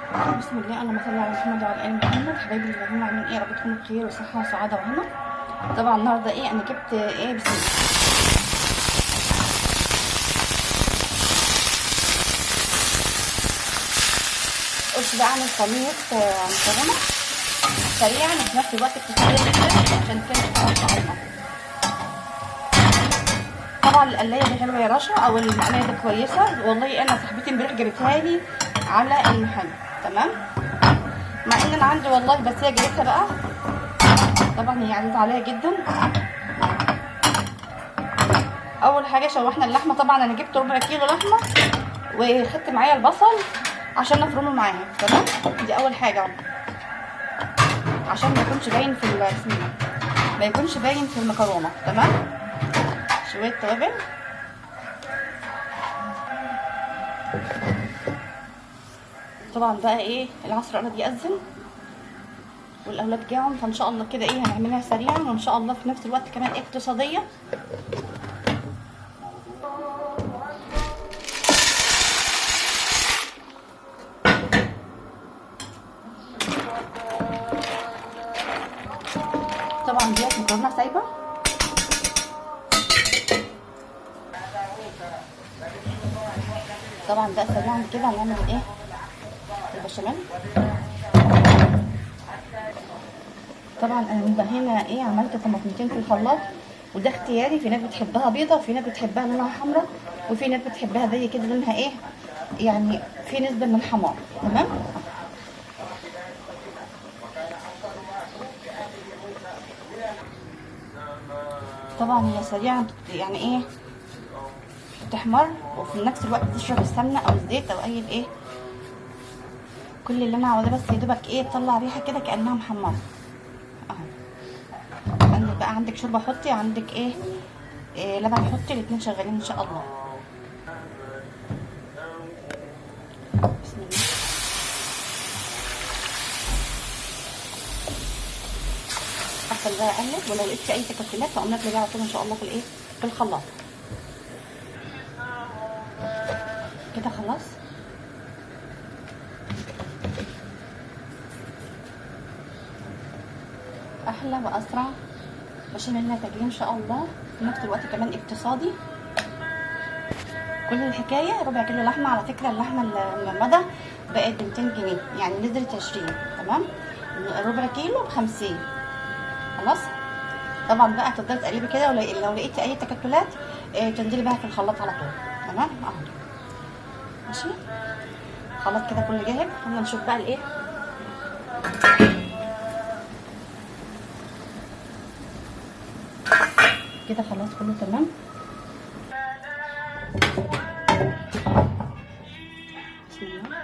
بسم الله، اللهم صل على محمد وعلى ال محمد. حبايبي اللي قاعدين عاملين ايه؟ يا رب تكونوا بخير وصحه وسعاده وهنا. طبعا النهارده ايه، انا جبت ايه، بسم الله. قلت بقى اعمل صينيه مكرونه سريعا وفي نفس الوقت اقتصاديه جدا عشان كده طبعا. طبعا القلايه دي حلوه يا رشا، او المقلايه دي كويسه والله. انا صاحبتي امبارح جابتها لي على المحل، تمام، مع ان انا عندي والله، بس هي جابتها بقى. طبعا هي عزيزه عليا جدا. اول حاجه شوحنا اللحمه. طبعا انا جبت ربع كيلو لحمه وخدت معايا البصل عشان نفرمه معاها، تمام. دي اول حاجه عشان ما يكونش باين في بسم الله، ما يكونش باين في المكرونه، تمام. شويه توابل. طبعا بقى ايه، العصر قرب يأذن والاولاد جاعوا، فان شاء الله كده ايه هنعملها سريعا، وان شاء الله في نفس الوقت كمان اقتصاديه. طبعا ديت مكرونه سايبه. طبعا بقى سريعا كده هنعمل ايه، البشاميل. طبعا انا هنا ايه، عملت طماطمتين في الخلاط، وده اختياري. في ناس بتحبها بيضه، وفي ناس بتحبها لونها حمراء، وفي ناس بتحبها زي كده لونها ايه، يعني في نسبه من الحمار، تمام. طبعا هي سريعا يعني ايه، تحمر وفي نفس الوقت تشرب السمنه او الزيت او اي ايه. كل اللي انا عاوزاه بس يا دوبك ايه، تطلع ريحه كده كانها محمره اهو. عندك بقى، عندك شوربه حطي، عندك ايه، لبن حطي، الاتنين شغالين ان شاء الله. بسم الله. افضل بقى اقلب، ولو لقيت اي تكتلات هقوم نازله بيها على طول ان شاء الله في الايه، في الخلاط كده. خلاص احلى واسرع بشاميل نتاجين ان شاء الله، في نفس الوقت كمان اقتصادي. كل الحكايه ربع كيلو لحمه. على فكره اللحمه المجمده بقت ب 200 جنيه، يعني نزلت 20، تمام. ربع كيلو ب50. خلاص. طبعا بقى هتفضلي تقلبي كده، ولو لقيتي اي تكتلات تنزلي بقى في الخلاط على طول، تمام اهو. ماشي، خلاص كده كله جاهز. يلا نشوف بقى الايه. كده خلاص كله تمام. بسم الله.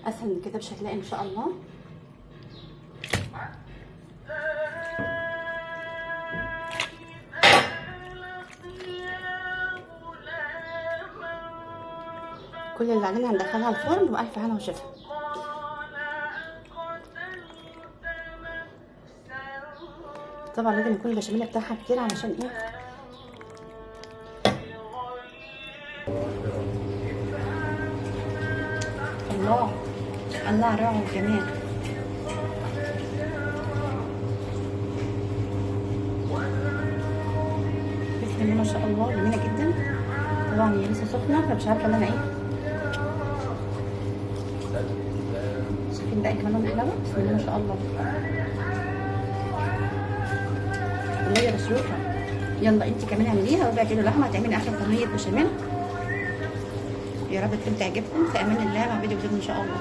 اسهل من كده مش هتلاقي ان شاء الله. كل اللي علينا هندخلها الفرن والف هنا وشفا. طبعا لازم يكون البشاميل بتاعها كتير علشان ايه، الله الله روعه وجمال. بسم الله ما شاء الله، جميله جدا. طبعا هي لسه سخنه فمش عارفه ان انا ايه. شايفين بقى كمان الحلاوه، بسم الله ما شاء الله. والله يا بشروطه. يلا انت كمان اعمليها ربع كيلو لحمه، هتعملي احلى صينيه بشاميل. يا رب تكون تعجبكم. في امان الله، مع فيديو جديد ان شاء الله.